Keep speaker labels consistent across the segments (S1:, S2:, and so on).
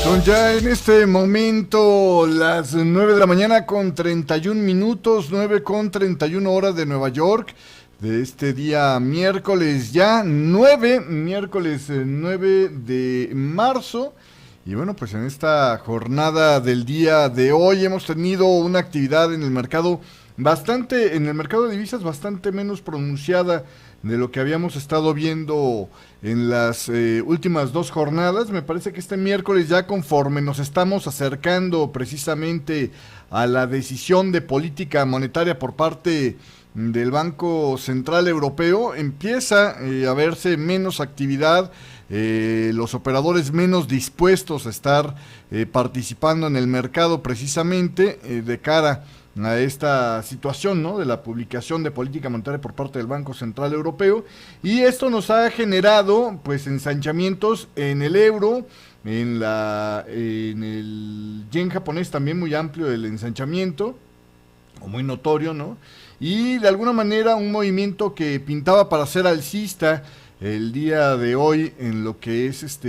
S1: Son ya en este momento las 9 de la mañana con 31 minutos, 9 con 31 horas de Nueva York, de este día miércoles ya 9, miércoles 9 de marzo. Y bueno, pues en esta jornada del día de hoy hemos tenido una actividad en el mercado en el mercado de divisas bastante menos pronunciada de lo que habíamos estado viendo en las últimas dos jornadas. Me parece que este miércoles, ya conforme nos estamos acercando precisamente a la decisión de política monetaria por parte del Banco Central Europeo, empieza a verse menos actividad, los operadores menos dispuestos a estar participando en el mercado precisamente de cara a esta situación, ¿no?, de la publicación de política monetaria por parte del Banco Central Europeo, y esto nos ha generado pues ensanchamientos en el euro, en el yen japonés también muy amplio el ensanchamiento, o muy notorio, ¿no? Y de alguna manera un movimiento que pintaba para ser alcista el día de hoy en lo que es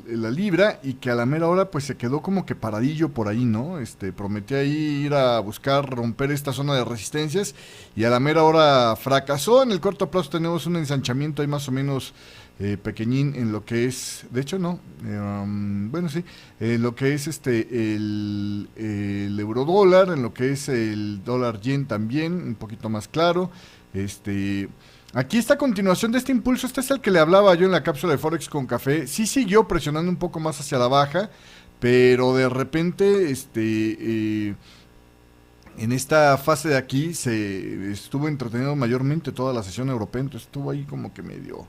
S1: la libra, y que a la mera hora pues se quedó como que paradillo por ahí, ¿no? Prometía ahí ir a buscar romper esta zona de resistencias y a la mera hora fracasó. En el corto plazo tenemos un ensanchamiento ahí más o menos pequeñín en lo que es, de hecho no, bueno sí, en lo que es el euro dólar, en lo que es el dólar yen también, un poquito más claro. Aquí está a continuación de este impulso. Este es el que le hablaba yo en la cápsula de Forex con Café. Sí siguió presionando un poco más hacia la baja, pero de repente en esta fase de aquí se estuvo entretenido mayormente toda la sesión europea, entonces estuvo ahí como que medio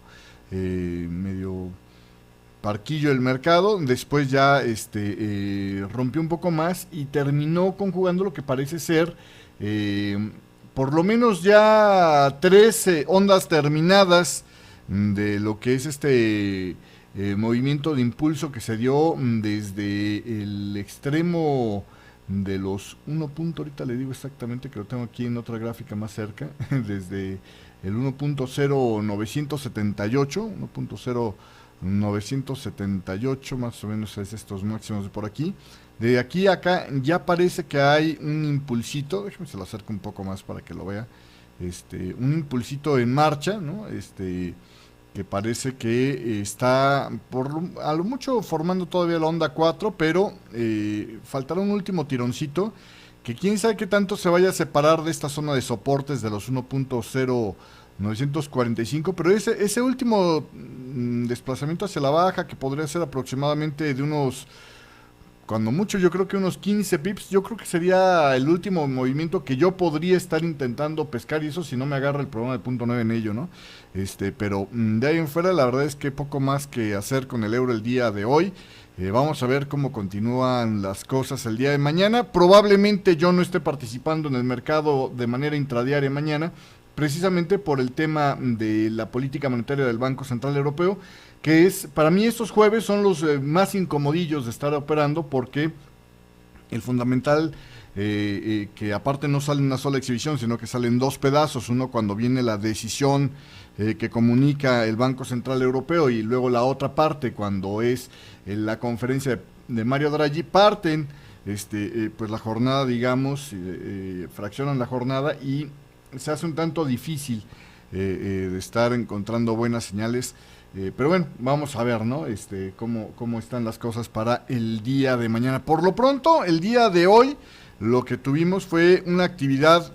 S1: parquillo el mercado. Después ya rompió un poco más y terminó conjugando lo que parece ser por lo menos ya 13 ondas terminadas de lo que es movimiento de impulso que se dio desde el extremo de los 1 punto, ahorita le digo exactamente que lo tengo aquí en otra gráfica más cerca, desde el 1.0978, 1.0978 más o menos es estos máximos de por aquí. De aquí a acá ya parece que hay un impulsito, déjeme se lo acerco un poco más para que lo vea, un impulsito en marcha, ¿no? Que parece que está a lo mucho formando todavía la onda 4, pero faltará un último tironcito, que quién sabe qué tanto se vaya a separar de esta zona de soportes de los 1.0945, pero ese último desplazamiento hacia la baja, que podría ser aproximadamente de unos, cuando mucho yo creo que unos 15 pips, yo creo que sería el último movimiento que yo podría estar intentando pescar, y eso si no me agarra el problema de punto 9 en ello, ¿no? Pero de ahí en fuera la verdad es que poco más que hacer con el euro el día de hoy. Vamos a ver cómo continúan las cosas el día de mañana. Probablemente yo no esté participando en el mercado de manera intradiaria mañana, precisamente por el tema de la política monetaria del Banco Central Europeo, que es, para mí estos jueves son los más incomodillos de estar operando, porque el fundamental, que aparte no sale en una sola exhibición, sino que salen dos pedazos, uno cuando viene la decisión que comunica el Banco Central Europeo, y luego la otra parte cuando es la conferencia de Mario Draghi. Parten pues la jornada, digamos, fraccionan la jornada y se hace un tanto difícil de estar encontrando buenas señales. Pero bueno, vamos a ver, ¿no? Cómo están las cosas para el día de mañana. Por lo pronto, el día de hoy, lo que tuvimos fue una actividad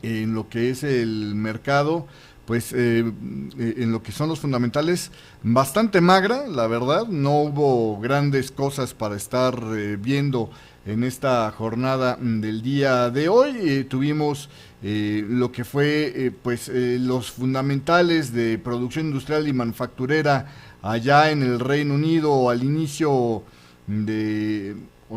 S1: en lo que es el mercado, pues en lo que son los fundamentales, bastante magra, la verdad. No hubo grandes cosas para estar viendo en esta jornada del día de hoy. Tuvimos lo que fue los fundamentales de producción industrial y manufacturera allá en el Reino Unido al inicio o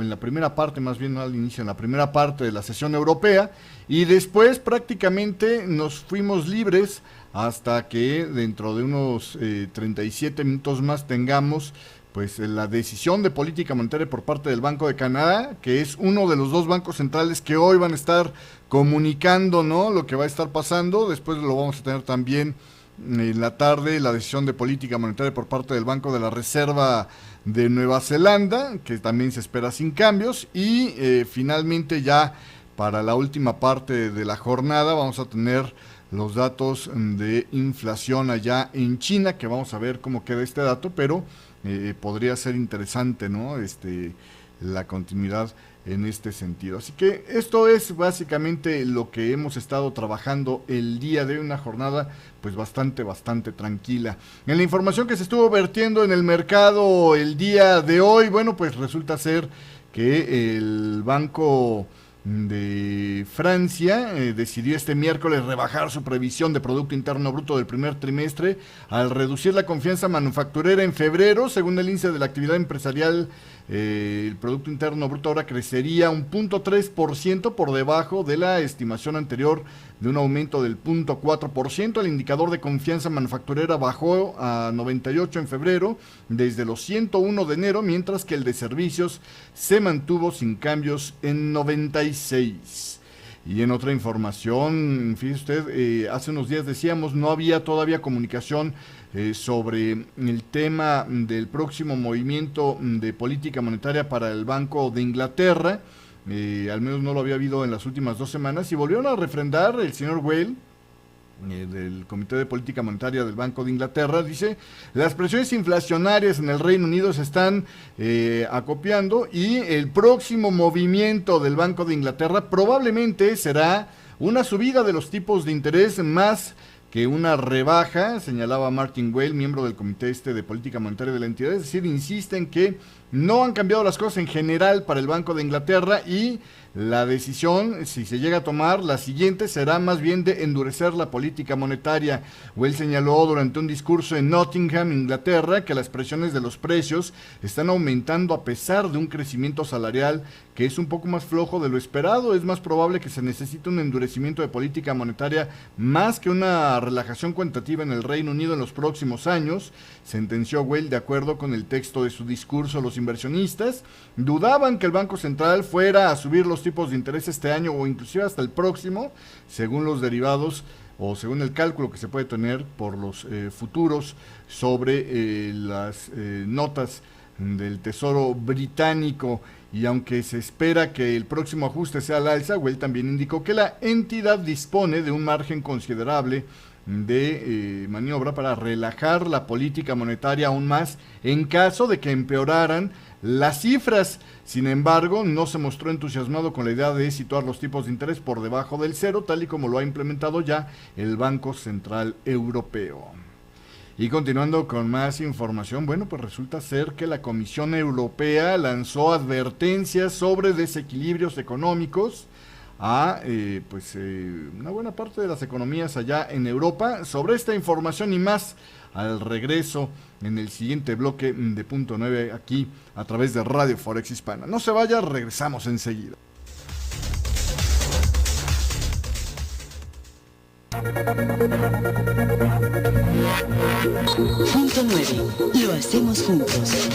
S1: en la primera parte, más bien no al inicio, en la primera parte de la sesión europea, y después prácticamente nos fuimos libres hasta que dentro de unos 37 minutos más tengamos pues la decisión de política monetaria por parte del Banco de Canadá, que es uno de los dos bancos centrales que hoy van a estar comunicando, ¿no?, lo que va a estar pasando. Después lo vamos a tener también en la tarde la decisión de política monetaria por parte del Banco de la Reserva de Nueva Zelanda, que también se espera sin cambios, y finalmente ya para la última parte de la jornada vamos a tener los datos de inflación allá en China, que vamos a ver cómo queda este dato, pero podría ser interesante, ¿no? La continuidad en este sentido. Así que esto es básicamente lo que hemos estado trabajando el día de hoy, una jornada pues bastante tranquila. En la información que se estuvo vertiendo en el mercado el día de hoy, bueno, pues resulta ser que el Banco de Francia decidió este miércoles rebajar su previsión de Producto Interno Bruto del primer trimestre al reducir la confianza manufacturera en febrero. Según el índice de la actividad empresarial, el Producto Interno Bruto ahora crecería un 0.3% por debajo de la estimación anterior de un aumento del 0.4%. El indicador de confianza manufacturera bajó a 98 en febrero desde los 101 de enero, mientras que el de servicios se mantuvo sin cambios en 96. Y en otra información, fíjese usted, hace unos días decíamos, no había todavía comunicación sobre el tema del próximo movimiento de política monetaria para el Banco de Inglaterra. Al menos no lo había habido en las últimas 2 semanas, y volvieron a refrendar el señor Whale, del Comité de Política Monetaria del Banco de Inglaterra. Dice: las presiones inflacionarias en el Reino Unido se están acopiando, y el próximo movimiento del Banco de Inglaterra probablemente será una subida de los tipos de interés más que una rebaja, señalaba Martin Whale, miembro del Comité de Política Monetaria de la entidad. Es decir, insiste en que no han cambiado las cosas en general para el Banco de Inglaterra, y la decisión, si se llega a tomar, la siguiente será más bien de endurecer la política monetaria. Whale señaló durante un discurso en Nottingham, Inglaterra, que las presiones de los precios están aumentando a pesar de un crecimiento salarial que es un poco más flojo de lo esperado. Es más probable que se necesite un endurecimiento de política monetaria más que una relajación cuantitativa en el Reino Unido en los próximos años, sentenció Whale. De acuerdo con el texto de su discurso, los inversionistas dudaban que el Banco Central fuera a subir los tipos de interés este año o inclusive hasta el próximo, según los derivados o según el cálculo que se puede tener por los futuros sobre las notas del Tesoro británico. Y aunque se espera que el próximo ajuste sea al alza, Whale también indicó que la entidad dispone de un margen considerable de maniobra para relajar la política monetaria aún más en caso de que empeoraran las cifras. Sin embargo, no se mostró entusiasmado con la idea de situar los tipos de interés por debajo del cero, tal y como lo ha implementado ya el Banco Central Europeo. Y continuando con más información, bueno, pues resulta ser que la Comisión Europea lanzó advertencias sobre desequilibrios económicos a una buena parte de las economías allá en Europa. Sobre esta información y más al regreso en el siguiente bloque de Punto 9 aquí a través de Radio Forex Hispana. No se vaya, regresamos enseguida.
S2: Punto 9. Lo hacemos juntos.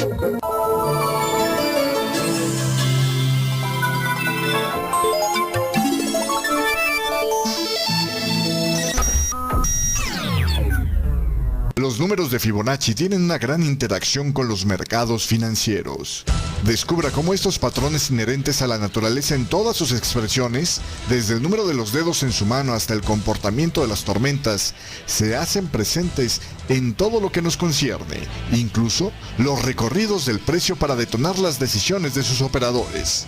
S3: Los números de Fibonacci tienen una gran interacción con los mercados financieros. Descubra cómo estos patrones inherentes a la naturaleza en todas sus expresiones, desde el número de los dedos en su mano hasta el comportamiento de las tormentas, se hacen presentes en todo lo que nos concierne, incluso los recorridos del precio para detonar las decisiones de sus operadores.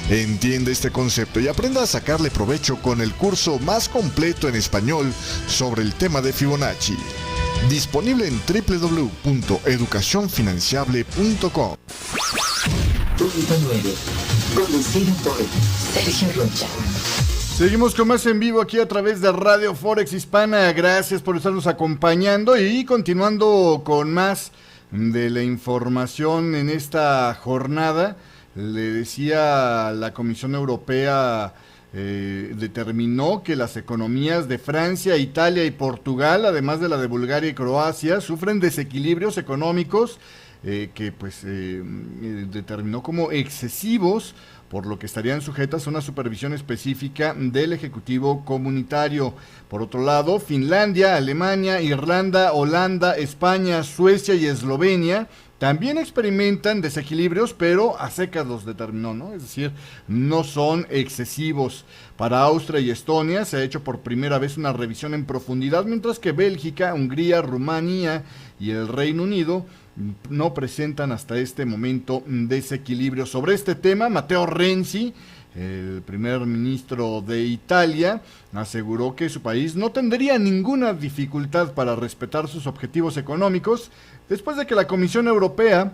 S3: Entiende este concepto y aprenda a sacarle provecho con el curso más completo en español sobre el tema de Fibonacci. Disponible en www.educacionfinanciable.com.
S2: Punto 9. Conducido por Sergio Rocha.
S1: Seguimos con más en vivo aquí a través de Radio Forex Hispana. Gracias por estarnos acompañando y continuando con más de la información en esta jornada. Le decía, la Comisión Europea determinó que las economías de Francia, Italia y Portugal, además de la de Bulgaria y Croacia, sufren desequilibrios económicos que pues determinó como excesivos, por lo que estarían sujetas a una supervisión específica del Ejecutivo Comunitario. Por otro lado, Finlandia, Alemania, Irlanda, Holanda, España, Suecia y Eslovenia también experimentan desequilibrios, pero a secas los determinó, ¿no? Es decir, no son excesivos. Para Austria y Estonia se ha hecho por primera vez una revisión en profundidad, mientras que Bélgica, Hungría, Rumanía y el Reino Unido no presentan hasta este momento desequilibrio. Sobre este tema, Matteo Renzi, el primer ministro de Italia, aseguró que su país no tendría ninguna dificultad para respetar sus objetivos económicos, después de que la Comisión Europea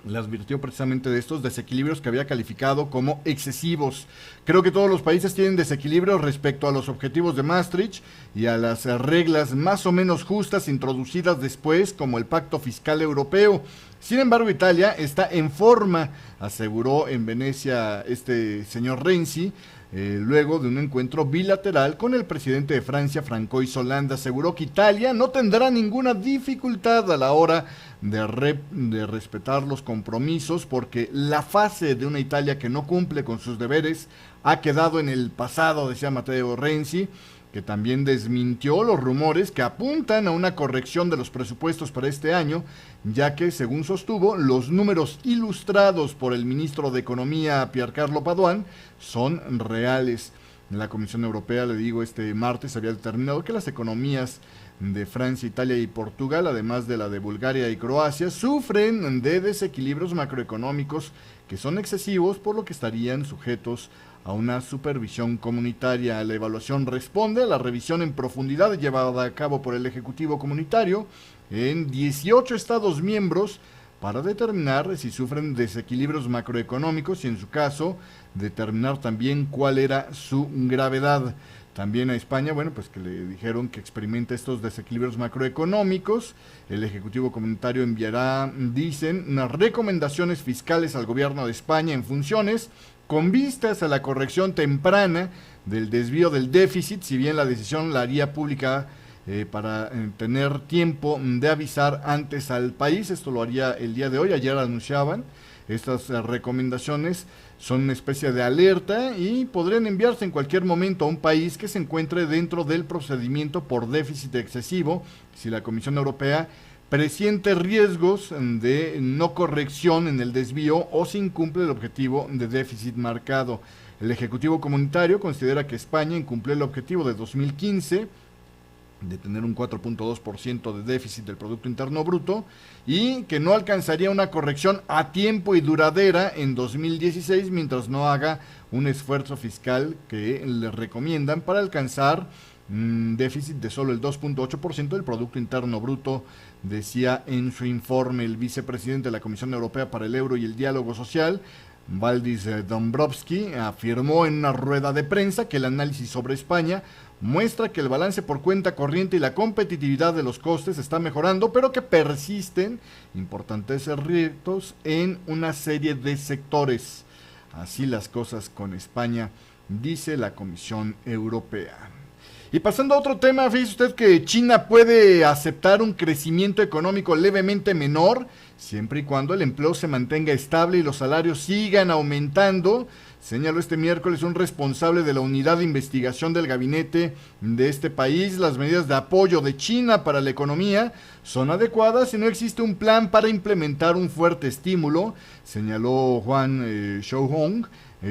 S1: le advirtió precisamente de estos desequilibrios que había calificado como excesivos. Creo que todos los países tienen desequilibrios respecto a los objetivos de Maastricht y a las reglas más o menos justas introducidas después, como el Pacto Fiscal Europeo. Sin embargo, Italia está en forma, aseguró en Venecia este señor Renzi, luego de un encuentro bilateral con el presidente de Francia, Francois Hollande. Aseguró que Italia no tendrá ninguna dificultad a la hora de respetar los compromisos, porque la fase de una Italia que no cumple con sus deberes ha quedado en el pasado, decía Matteo Renzi, que también desmintió los rumores que apuntan a una corrección de los presupuestos para este año, ya que, según sostuvo, los números ilustrados por el ministro de Economía, Piercarlo Padoan, son reales. La Comisión Europea, le digo, este martes había determinado que las economías de Francia, Italia y Portugal, además de la de Bulgaria y Croacia, sufren de desequilibrios macroeconómicos que son excesivos, por lo que estarían sujetos a una supervisión comunitaria. La evaluación responde a la revisión en profundidad llevada a cabo por el Ejecutivo Comunitario en 18 Estados miembros para determinar si sufren desequilibrios macroeconómicos y, en su caso, determinar también cuál era su gravedad. También a España, bueno, pues que le dijeron que experimenta estos desequilibrios macroeconómicos. El Ejecutivo Comunitario enviará, dicen, unas recomendaciones fiscales al gobierno de España en funciones, con vistas a la corrección temprana del desvío del déficit, si bien la decisión la haría pública para tener tiempo de avisar antes al país. Esto lo haría el día de hoy. Ayer anunciaban estas recomendaciones. Son una especie de alerta y podrían enviarse en cualquier momento a un país que se encuentre dentro del procedimiento por déficit excesivo, si la Comisión Europea presiente riesgos de no corrección en el desvío o se incumple el objetivo de déficit marcado. El Ejecutivo Comunitario considera que España incumplió el objetivo de 2015 de tener un 4.2% de déficit del Producto Interno Bruto y que no alcanzaría una corrección a tiempo y duradera en 2016 mientras no haga un esfuerzo fiscal que le recomiendan para alcanzar déficit de solo el 2.8% del Producto Interno Bruto, decía en su informe el vicepresidente de la Comisión Europea para el Euro y el Diálogo Social, Valdis Dombrovskis. Afirmó en una rueda de prensa que el análisis sobre España muestra que el balance por cuenta corriente y la competitividad de los costes está mejorando, pero que persisten importantes retos en una serie de sectores. Así las cosas con España, dice la Comisión Europea. Y pasando a otro tema, fíjese usted que China puede aceptar un crecimiento económico levemente menor, siempre y cuando el empleo se mantenga estable y los salarios sigan aumentando, señaló este miércoles un responsable de la unidad de investigación del gabinete de este país. Las medidas de apoyo de China para la economía son adecuadas y no existe un plan para implementar un fuerte estímulo, señaló Juan Shouhong,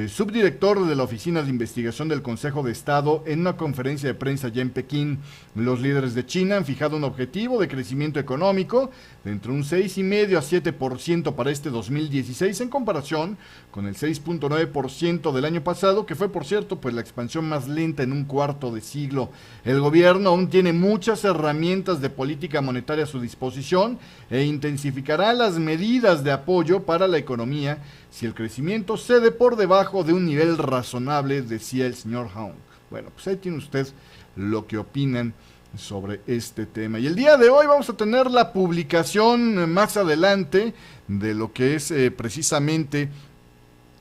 S1: subdirector de la Oficina de Investigación del Consejo de Estado, en una conferencia de prensa ya en Pekín. Los líderes de China han fijado un objetivo de crecimiento económico de entre un 6,5 a 7% para este 2016, en comparación con el 6.9% del año pasado, que fue, por cierto, pues la expansión más lenta en un cuarto de siglo. El gobierno aún tiene muchas herramientas de política monetaria a su disposición e intensificará las medidas de apoyo para la economía si el crecimiento cede por debajo de un nivel razonable, decía el señor Hong. Bueno, pues ahí tiene usted lo que opinan sobre este tema. Y el día de hoy vamos a tener la publicación más adelante de lo que es precisamente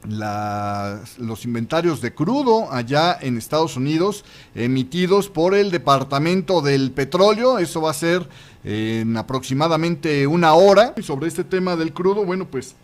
S1: los inventarios de crudo allá en Estados Unidos, emitidos por el Departamento del Petróleo. Eso va a ser en aproximadamente una hora. Y sobre este tema del crudo, bueno, pues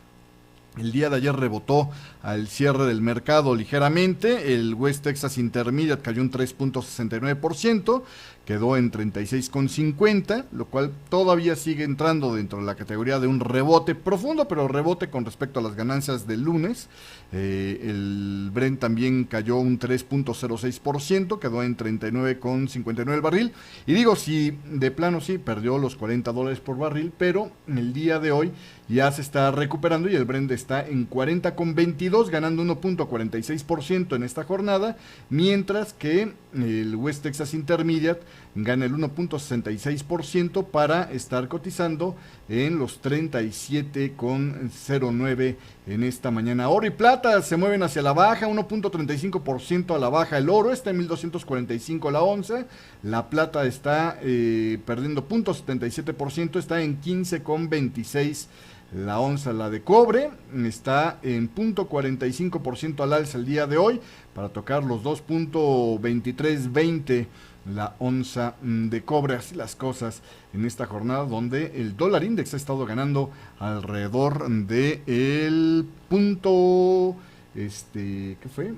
S1: el día de ayer rebotó al cierre del mercado ligeramente. El West Texas Intermediate cayó un 3.69%, quedó en 36.50, lo cual todavía sigue entrando dentro de la categoría de un rebote profundo, pero rebote con respecto a las ganancias del lunes. El Brent también cayó un 3.06%, quedó en 39.59 el barril. Y digo, si de plano sí, perdió los $40 por barril, pero el día de hoy ya se está recuperando y el Brent está en 40.22, ganando 1.46% en esta jornada, mientras que el West Texas Intermediate gana el 1.66% para estar cotizando en los 37.09 en esta mañana. Oro y plata se mueven hacia la baja, 1.35% a la baja el oro, está en 1.245 la onza. La plata está perdiendo 0.77%, está en 15.26 la onza. La de cobre está en 0.45% al alza el día de hoy, para tocar los 2.2320 la onza de cobre. Así las cosas en esta jornada, donde el dólar index ha estado ganando alrededor de el punto, ¿qué fue?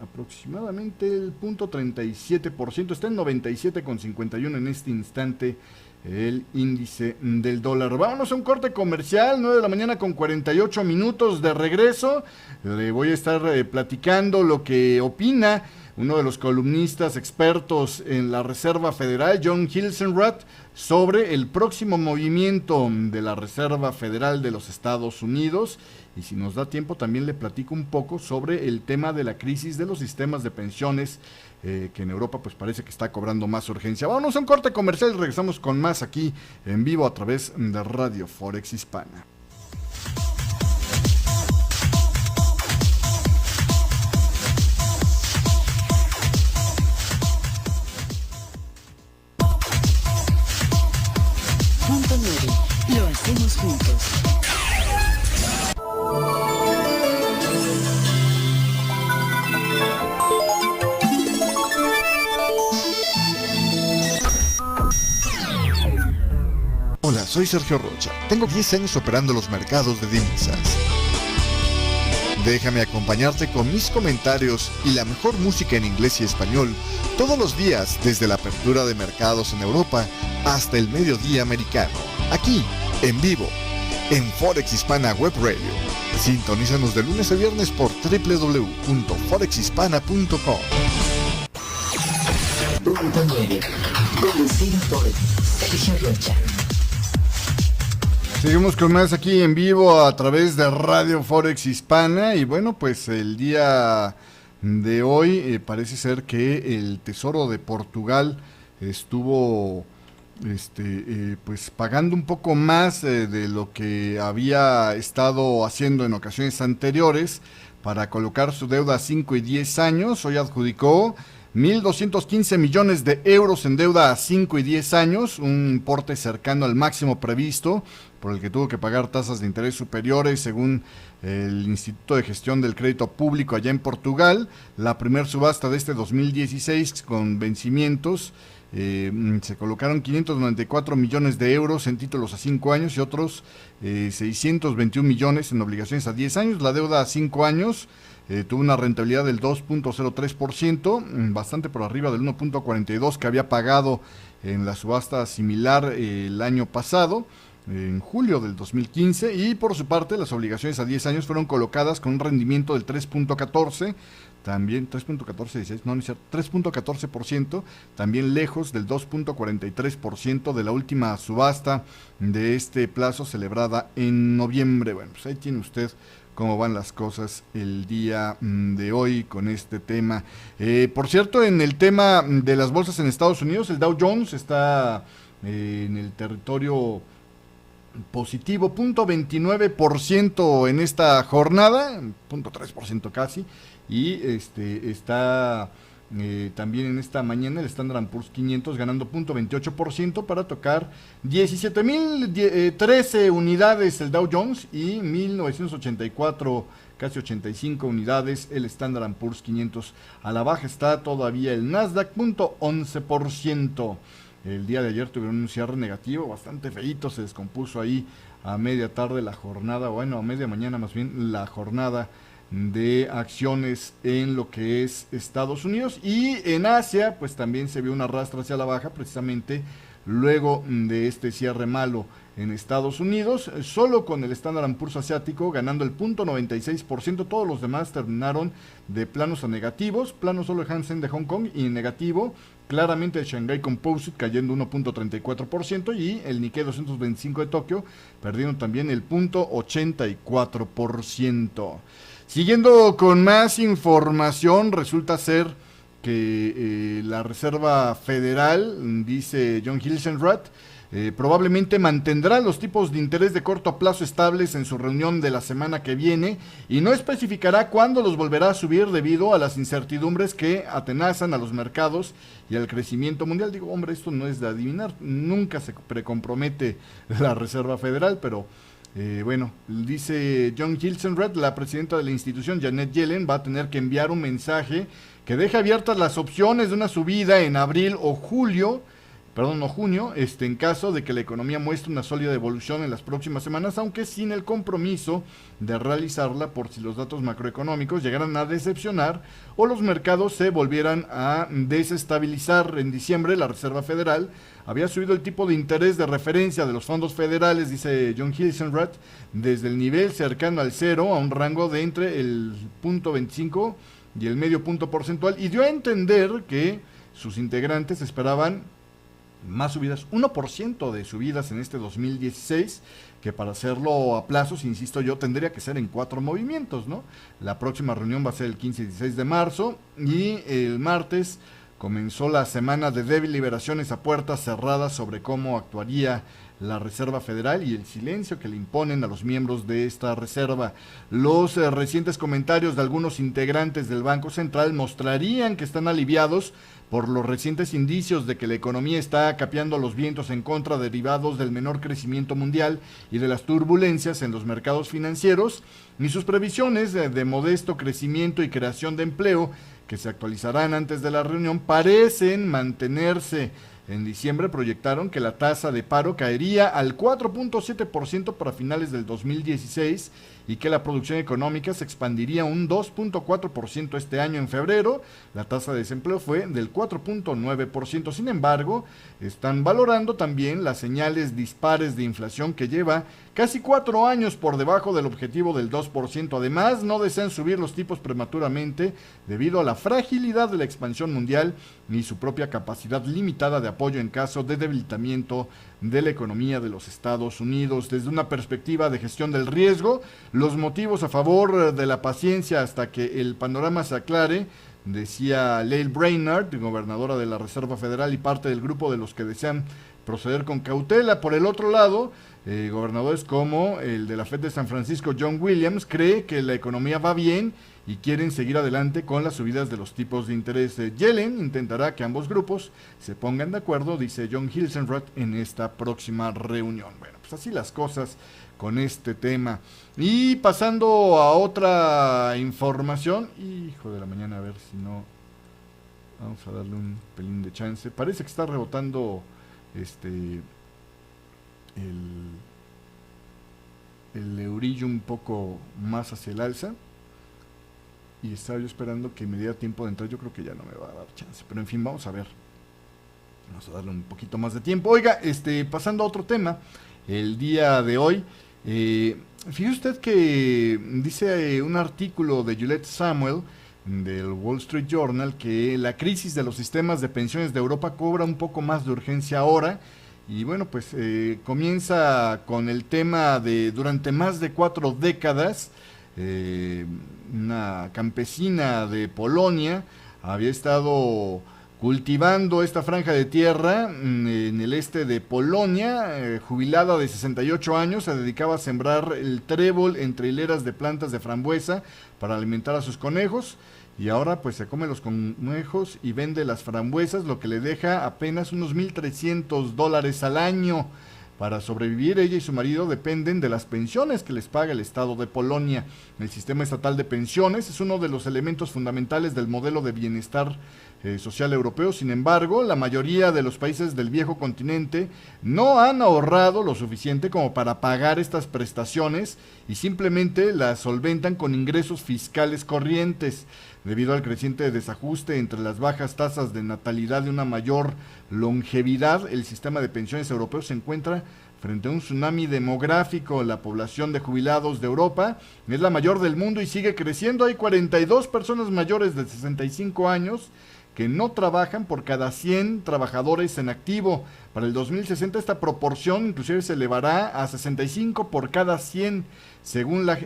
S1: Aproximadamente el 0.37%, está en 97.51 en este instante el índice del dólar. Vámonos a un corte comercial, 9 de la mañana con 48 minutos de regreso. Le voy a estar platicando lo que opina uno de los columnistas expertos en la Reserva Federal, John Hilsenrath, sobre el próximo movimiento de la Reserva Federal de los Estados Unidos. Y si nos da tiempo, también le platico un poco sobre el tema de la crisis de los sistemas de pensiones, que en Europa pues parece que está cobrando más urgencia. Vámonos a un corte comercial y regresamos con más aquí en vivo a través de Radio Forex Hispana.
S2: Punto 9. Lo hacemos juntos.
S3: Hola, soy Sergio Rocha. Tengo 10 años operando los mercados de divisas. Déjame acompañarte con mis comentarios y la mejor música en inglés y español todos los días, desde la apertura de mercados en Europa hasta el mediodía americano. Aquí, en vivo, en Forex Hispana Web Radio. Sintonízanos de lunes a viernes por www.forexhispana.com.
S2: Punto 9. Conducido por Sergio Rocha.
S1: Seguimos con más aquí en vivo a través de Radio Forex Hispana. Y bueno, pues el día de hoy parece ser que el Tesoro de Portugal estuvo pues pagando un poco más de lo que había estado haciendo en ocasiones anteriores para colocar su deuda a 5 y 10 años. Hoy adjudicó 1.215 millones de euros en deuda a 5 y 10 años, un importe cercano al máximo previsto, por el que tuvo que pagar tasas de interés superiores según el Instituto de Gestión del Crédito Público allá en Portugal. La primer subasta de este 2016 con vencimientos, se colocaron 594 millones de euros en títulos a 5 años y otros 621 millones en obligaciones a 10 años. La deuda a 5 años tuvo una rentabilidad del 2.03%, bastante por arriba del 1.42% que había pagado en la subasta similar el año pasado, en julio del 2015, y por su parte las obligaciones a 10 años fueron colocadas con un rendimiento del 3.14%, también 3.14%, no es cierto, 3.14%, también lejos del 2.43% de la última subasta de este plazo celebrada en noviembre. Bueno, pues ahí tiene usted cómo van las cosas el día de hoy con este tema. Por cierto, en el tema de las bolsas en Estados Unidos, el Dow Jones está en el territorio positivo, 0.29% en esta jornada, 0.3% casi, y está También en esta mañana el Standard & Poor's 500 ganando 0.28% para tocar 17.013 unidades el Dow Jones y 1.984, casi 85 unidades el Standard & Poor's 500. A la baja está todavía el Nasdaq, 0.11%. El día de ayer tuvieron un cierre negativo, bastante feíto, se descompuso ahí a media tarde la jornada, bueno, a media mañana más bien, la jornada de acciones en lo que es Estados Unidos. Y en Asia pues también se vio un arrastre hacia la baja precisamente luego de este cierre malo en Estados Unidos, solo con el Standard & Poor's asiático ganando el 0.96%, todos los demás terminaron de planos a negativos, plano solo el Hang Seng de Hong Kong y negativo claramente el Shanghai Composite cayendo 1.34% y el Nikkei 225 de Tokio perdiendo también el 0.84%. Siguiendo con más información, resulta ser que la Reserva Federal, dice John Hilsenrath, probablemente mantendrá los tipos de interés de corto plazo estables en su reunión de la semana que viene y no especificará cuándo los volverá a subir debido a las incertidumbres que atenazan a los mercados y al crecimiento mundial. Digo, hombre, esto no es de adivinar, nunca se precompromete la Reserva Federal, pero bueno, dice John Hilsenrath, la presidenta de la institución, Janet Yellen, va a tener que enviar un mensaje que deje abiertas las opciones de una subida en abril o junio, en caso de que la economía muestre una sólida evolución en las próximas semanas, aunque sin el compromiso de realizarla por si los datos macroeconómicos llegaran a decepcionar o los mercados se volvieran a desestabilizar. En diciembre, la Reserva Federal había subido el tipo de interés de referencia de los fondos federales, dice John Hilsenrath, desde el nivel cercano al cero a un rango de entre el 0.25 y el medio punto porcentual, y dio a entender que sus integrantes esperaban más subidas, 1% de subidas en este 2016, que para hacerlo a plazos, insisto yo, tendría que ser en 4 movimientos, ¿no? La próxima reunión va a ser el 15 y 16 de marzo, y el martes comenzó la semana de deliberaciones a puertas cerradas sobre cómo actuaría la Reserva Federal y el silencio que le imponen a los miembros de esta reserva. Los recientes comentarios de algunos integrantes del Banco Central mostrarían que están aliviados por los recientes indicios de que la economía está capeando los vientos en contra derivados del menor crecimiento mundial y de las turbulencias en los mercados financieros, ni sus previsiones de modesto crecimiento y creación de empleo, que se actualizarán antes de la reunión, parecen mantenerse. En diciembre proyectaron que la tasa de paro caería al 4.7% para finales del 2016 y que la producción económica se expandiría un 2.4% este año. En febrero, la tasa de desempleo fue del 4.9%. Sin embargo, están valorando también las señales dispares de inflación que lleva casi 4 años por debajo del objetivo del 2%. Además, no desean subir los tipos prematuramente debido a la fragilidad de la expansión mundial ni su propia capacidad limitada de apoyo en caso de debilitamiento de la economía de los Estados Unidos. Desde una perspectiva de gestión del riesgo, los motivos a favor de la paciencia hasta que el panorama se aclare, decía Lael Brainard, gobernadora de la Reserva Federal y parte del grupo de los que desean proceder con cautela. Por el otro lado, gobernadores como el de la Fed de San Francisco, John Williams, cree que la economía va bien y quieren seguir adelante con las subidas de los tipos de interés. Yellen intentará que ambos grupos se pongan de acuerdo, dice John Hilsenrath, en esta próxima reunión. Bueno, pues así las cosas con este tema. Y pasando a otra información, hijo de la mañana, a ver si no, vamos a darle un pelín de chance. Parece que está rebotando el eurillo un poco más hacia el alza, y estaba yo esperando que me diera tiempo de entrar. Yo creo que ya no me va a dar chance, pero en fin, vamos a ver, vamos a darle un poquito más de tiempo. Oiga, pasando a otro tema, el día de hoy, fíjese usted que dice un artículo de Juliette Samuel del Wall Street Journal que la crisis de los sistemas de pensiones de Europa cobra un poco más de urgencia ahora. Y bueno, pues comienza con el tema de durante más de 4 décadas, una campesina de Polonia había estado cultivando esta franja de tierra en el este de Polonia. Jubilada de 68 años, se dedicaba a sembrar el trébol entre hileras de plantas de frambuesa para alimentar a sus conejos. y ahora pues se come los conejos y vende las frambuesas, lo que le deja apenas unos $1,300 al año. Para sobrevivir, ella y su marido dependen de las pensiones que les paga el Estado de Polonia. El sistema estatal de pensiones es uno de los elementos fundamentales del modelo de bienestar social europeo. Sin embargo, la mayoría de los países del viejo continente no han ahorrado lo suficiente como para pagar estas prestaciones y simplemente las solventan con ingresos fiscales corrientes. Debido al creciente desajuste entre las bajas tasas de natalidad y una mayor longevidad, el sistema de pensiones europeo se encuentra frente a un tsunami demográfico. La población de jubilados de Europa es la mayor del mundo y sigue creciendo. Hay 42 personas mayores de 65 años que no trabajan por cada 100 trabajadores en activo. Para el 2060 esta proporción inclusive se elevará a 65 por cada 100,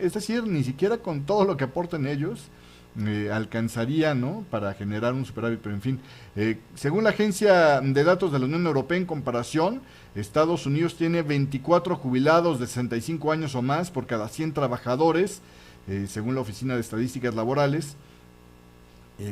S1: es decir, ni siquiera con todo lo que aporten ellos alcanzaría, ¿no?, para generar un superávit, pero en fin, según la Agencia de Datos de la Unión Europea, en comparación, Estados Unidos tiene 24 jubilados de 65 años o más por cada 100 trabajadores, según la Oficina de Estadísticas Laborales,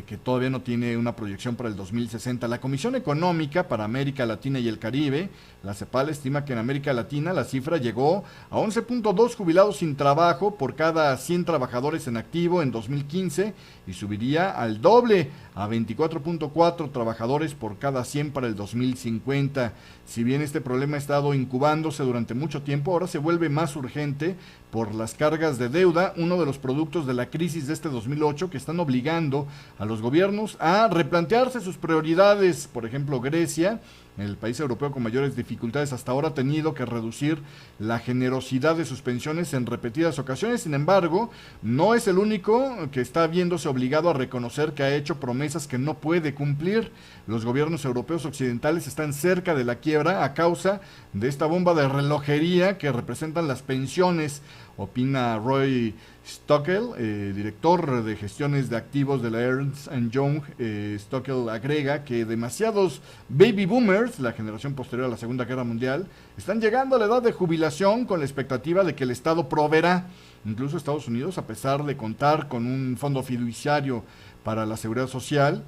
S1: que todavía no tiene una proyección para el 2060. La Comisión Económica para América Latina y el Caribe, la CEPAL, estima que en América Latina la cifra llegó a 11.2 jubilados sin trabajo por cada 100 trabajadores en activo en 2015 y subiría al doble, a 24.4 trabajadores por cada 100 para el 2050. Si bien este problema ha estado incubándose durante mucho tiempo, ahora se vuelve más urgente por las cargas de deuda, uno de los productos de la crisis de este 2008 que están obligando a los gobiernos a replantearse sus prioridades. Por ejemplo, Grecia, el país europeo con mayores dificultades hasta ahora, ha tenido que reducir la generosidad de sus pensiones en repetidas ocasiones. Sin embargo, no es el único que está viéndose obligado a reconocer que ha hecho promesas que no puede cumplir. Los gobiernos europeos occidentales están cerca de la quiebra a causa de esta bomba de relojería que representan las pensiones, opina Roy Stockel, director de gestiones de activos de la Ernst Young. Stockel agrega que demasiados baby boomers, la generación posterior a la Segunda Guerra Mundial, están llegando a la edad de jubilación con la expectativa de que el Estado proveerá. Incluso Estados Unidos, a pesar de contar con un fondo fiduciario para la seguridad social,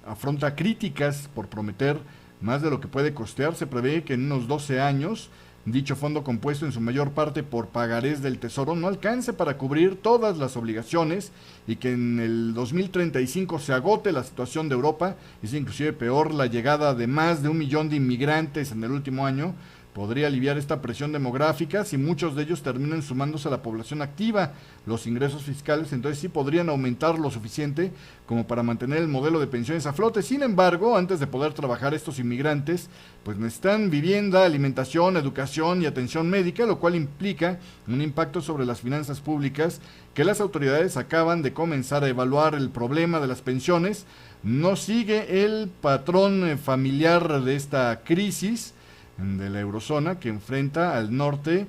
S1: afronta críticas por prometer más de lo que puede costear. Se prevé que en unos 12 años dicho fondo, compuesto en su mayor parte por pagarés del Tesoro, no alcance para cubrir todas las obligaciones y que en el 2035 se agote la situación de Europa. Es inclusive peor, la llegada de más de 1 millón de inmigrantes en el último año podría aliviar esta presión demográfica si muchos de ellos terminan sumándose a la población activa. Los ingresos fiscales entonces sí podrían aumentar lo suficiente como para mantener el modelo de pensiones a flote. Sin embargo, antes de poder trabajar, estos inmigrantes pues necesitan vivienda, alimentación, educación y atención médica, lo cual implica un impacto sobre las finanzas públicas que las autoridades acaban de comenzar a evaluar. El problema de las pensiones no sigue el patrón familiar de esta crisis de la eurozona, que enfrenta al norte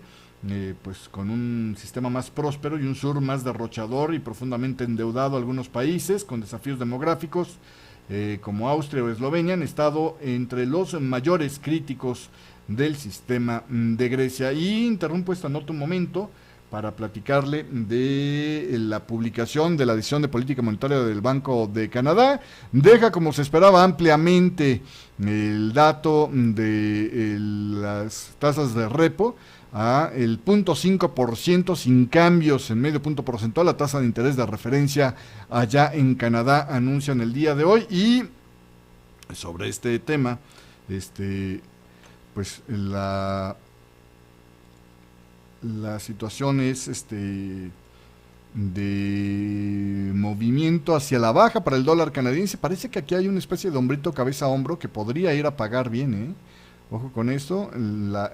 S1: pues con un sistema más próspero y un sur más derrochador y profundamente endeudado. Algunos países con desafíos demográficos como Austria o Eslovenia han estado entre los mayores críticos del sistema de Grecia. Y interrumpo esta nota un momento para platicarle de la publicación de la decisión de política monetaria del Banco de Canadá. Deja, como se esperaba, ampliamente el dato de las tasas de repo a el 0.5% sin cambios en medio punto porcentual. La tasa de interés de referencia allá en Canadá anuncian el día de hoy. Y sobre este tema, pues la situación es de movimiento hacia la baja para el dólar canadiense. Parece que aquí hay una especie de hombrito cabeza a hombro que podría ir a pagar bien, Ojo con esto.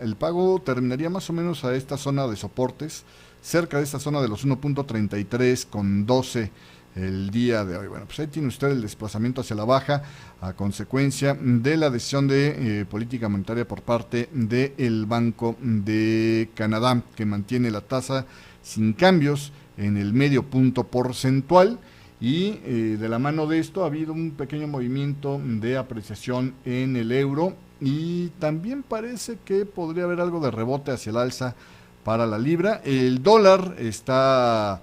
S1: El pago terminaría más o menos a esta zona de soportes, cerca de esta zona de los 1.33,12 el día de hoy. Bueno, pues ahí tiene usted el desplazamiento hacia la baja a consecuencia de la decisión de política monetaria por parte del Banco de Canadá, que mantiene la tasa sin cambios en el medio punto porcentual. Y de la mano de esto ha habido un pequeño movimiento de apreciación en el euro, y también parece que podría haber algo de rebote hacia el alza para la libra. El dólar está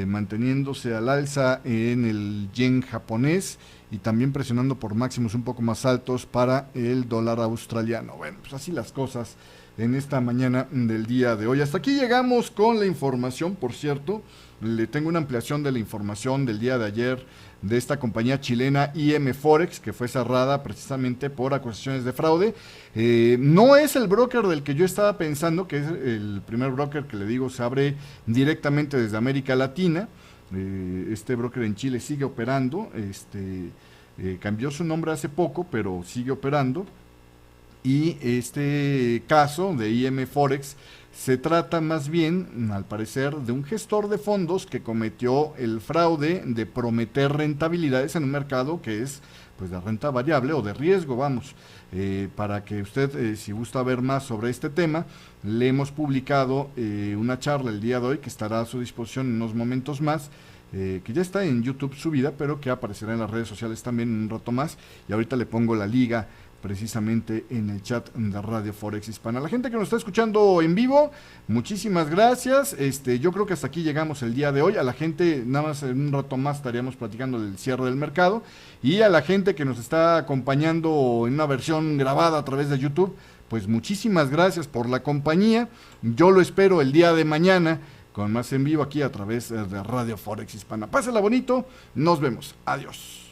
S1: manteniéndose al alza en el yen japonés y también presionando por máximos un poco más altos para el dólar australiano. Bueno, pues así las cosas en esta mañana del día de hoy. Hasta aquí llegamos con la información. Por cierto, le tengo una ampliación de la información del día de ayer de esta compañía chilena IM Forex, que fue cerrada precisamente por acusaciones de fraude. No es el broker del que yo estaba pensando, que es el primer broker que le digo se abre directamente desde América Latina. Este broker en Chile sigue operando, cambió su nombre hace poco, pero sigue operando. Y este caso de IM Forex se trata más bien, al parecer, de un gestor de fondos que cometió el fraude de prometer rentabilidades en un mercado que es pues de renta variable o de riesgo, vamos. Para que usted, si gusta ver más sobre este tema, le hemos publicado una charla el día de hoy que estará a su disposición en unos momentos más, que ya está en YouTube subida, pero que aparecerá en las redes sociales también en un rato más, y ahorita le pongo la liga precisamente en el chat de Radio Forex Hispana. La gente que nos está escuchando en vivo, muchísimas gracias. Yo creo que hasta aquí llegamos el día de hoy. A la gente, nada más en un rato más estaríamos platicando del cierre del mercado, y a la gente que nos está acompañando en una versión grabada a través de YouTube, pues muchísimas gracias por la compañía. Yo lo espero el día de mañana con más en vivo aquí a través de Radio Forex Hispana. Pásela bonito, nos vemos, adiós.